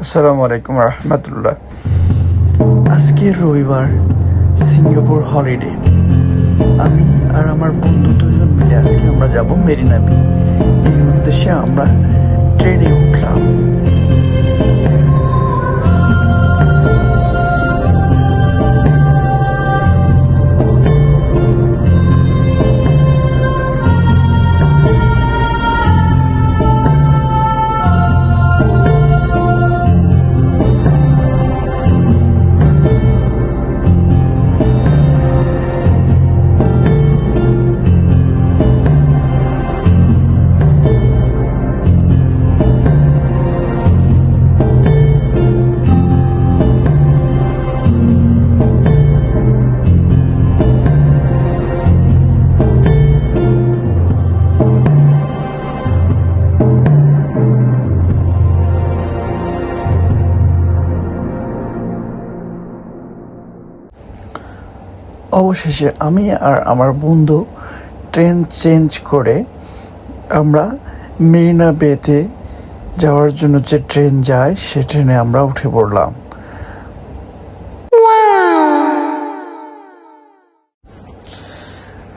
আসসালামু আলাইকুম রহমতুল্লাহ। আজকে রবিবার, সিঙ্গাপুর হলিডে। আমি আর আমার বন্ধু দুজন মিলে আজকে আমরা যাব মেরিনা বি। এই উদ্দেশ্যে আমরা ট্রেনে উঠলাম। অবশেষে আমি আর আমার বন্ধু ট্রেন চেঞ্জ করে আমরা মেরিনা বেতে যাওয়ার জন্য যে ট্রেন যায় সে ট্রেনে আমরা উঠে পড়লাম।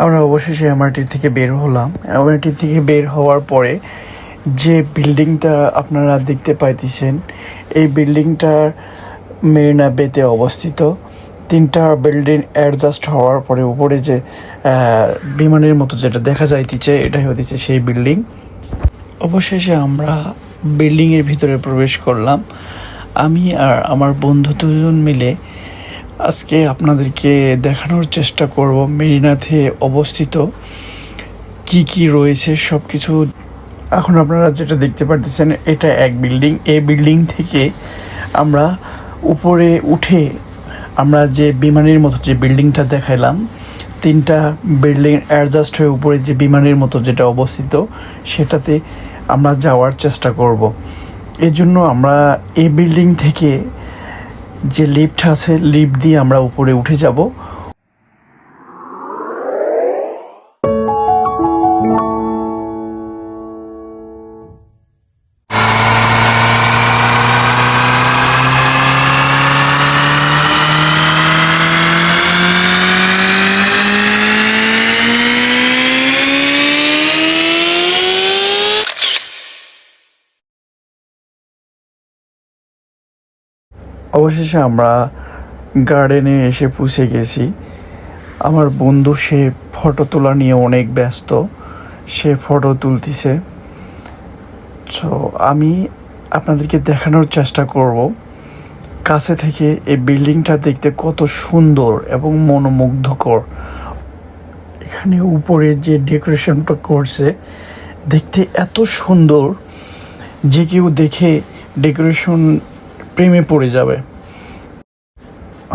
আমরা অবশেষে এমআরটি থেকে বের হলাম। এমআরটি থেকে বের হওয়ার পরে যে বিল্ডিংটা আপনারা দেখতে পাইতেছেন, এই বিল্ডিংটা মেরিনা বেতে অবস্থিত। তিনটা বিল্ডিং অ্যাডজাস্ট হওয়ার পরে উপরে যে বিমানের মতো যেটা দেখা যাইতেছে, এটাই হতেছে সেই বিল্ডিং। অবশেষে আমরা বিল্ডিংয়ের ভিতরে প্রবেশ করলাম। আমি আর আমার বন্ধু দুজন মিলে আজকে আপনাদেরকে দেখানোর চেষ্টা করব মেরিনাতে অবস্থিত কি কি রয়েছে সব কিছু। এখন আপনারা যেটা দেখতে পাচ্ছেন, এটা এক বিল্ডিং। এই বিল্ডিং থেকে আমরা উপরে উঠে আমরা যে বিমানের মতো যে বিল্ডিংটা দেখাইলাম, তিনটা বিল্ডিং অ্যাডজাস্ট হয়ে উপরে যে বিমানের মতো যেটা অবস্থিত, সেটাতে আমরা যাওয়ার চেষ্টা করব। এর জন্য আমরা এই বিল্ডিং থেকে যে লিফট আছে, লিফট দিয়ে আমরা উপরে উঠে যাব। অবশেষে আমরা গার্ডেনে এসে পৌঁছে গেছি। আমার বন্ধু সে ফটো তোলা নিয়ে অনেক ব্যস্ত, সে ফটো তুলতেছে। তো আমি আপনাদেরকে দেখানোর চেষ্টা করব কাছে থেকে এই বিল্ডিংটা দেখতে কত সুন্দর এবং মনোমুগ্ধকর। এখানে উপরে যে ডেকোরেশনটা করছে দেখতে এত সুন্দর যে কেউ দেখে ডেকোরেশন প্রেমে পড়ে যাবে।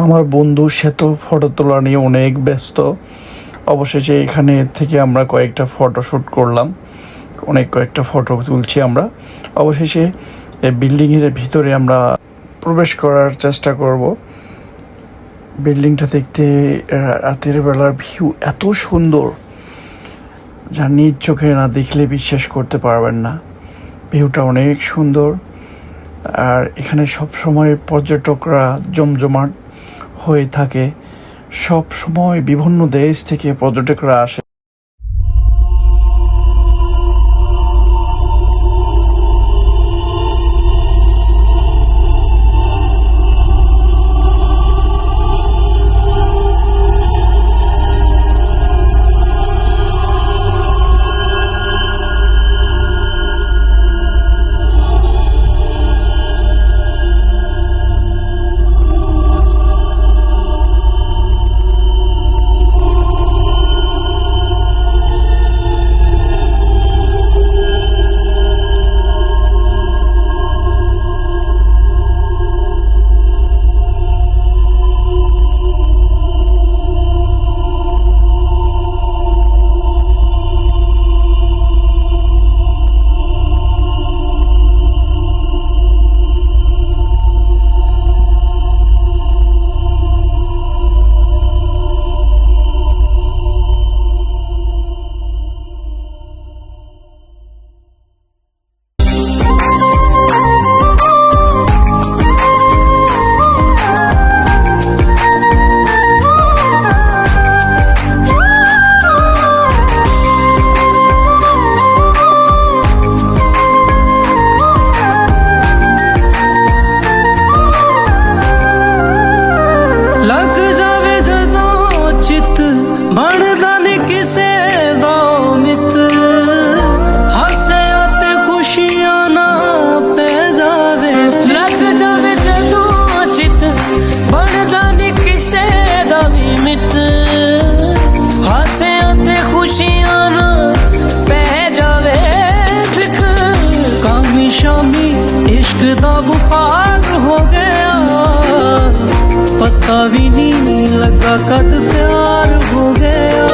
আমার বন্ধু সে তো ফটো তোলা নিয়ে অনেক ব্যস্ত। অবশেষে এখানে থেকে আমরা কয়েকটা ফটোশ্যুট করলাম, কয়েকটা ফটো তুলছি আমরা। অবশেষে এই বিল্ডিংয়ের ভিতরে আমরা প্রবেশ করার চেষ্টা করব। বিল্ডিংটা দেখতে রাতের বেলার ভিউ এত সুন্দর যা নিজ চোখে না দেখলে বিশ্বাস করতে পারবেন না। ভিউটা অনেক সুন্দর। আর এখানে সব সময় পর্যটকরা জমজমাট হয়ে থাকে। সব সময় বিভিন্ন দেশ থেকে পর্যটকরা আসে। सब पार हो गया, पता भी नहीं लगा कद प्यार हो गया,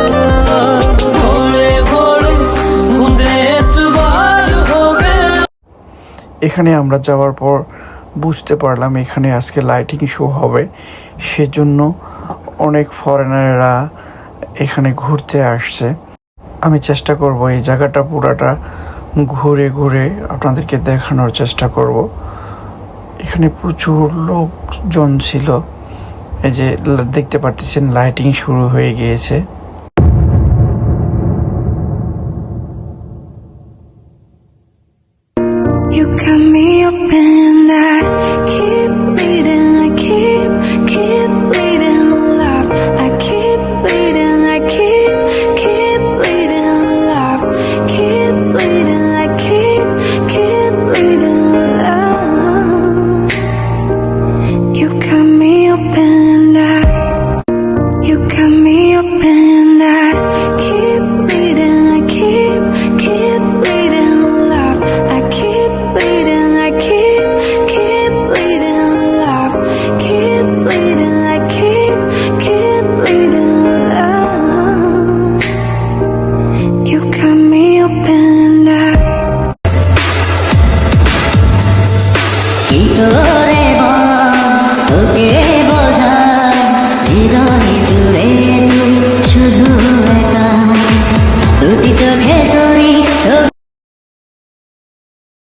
भोले भोले बूंदे एतबार हो गया। এখানে আমরা যাওয়ার পর বুঝতে পারলাম এখানে আজকে লাইটিং শো হবে, সেজন্য অনেক ফরেনাররা এখানে ঘুরতে আসছে। আমি চেষ্টা করব এই জায়গাটা পুরাটা ঘুরে ঘুরে আপনাদেরকে দেখানোর চেষ্টা করব। এখানে প্রচুর লোকজন ছিল, এই যে দেখতে পাচ্ছেন লাইটিং শুরু হয়ে গিয়েছে। You got me up and I keep bleeding, I keep bleeding alive. I keep bleeding, I keep bleeding alive. Keep bleeding, I keep bleeding alive. You got me up and you got me up and I keep bleeding, I keep bleeding alive. I keep bleeding, I keep bleeding alive. Keep bleeding, I keep bleeding alive. You got me up and কি করে তোকে বোঝাই হৃদয়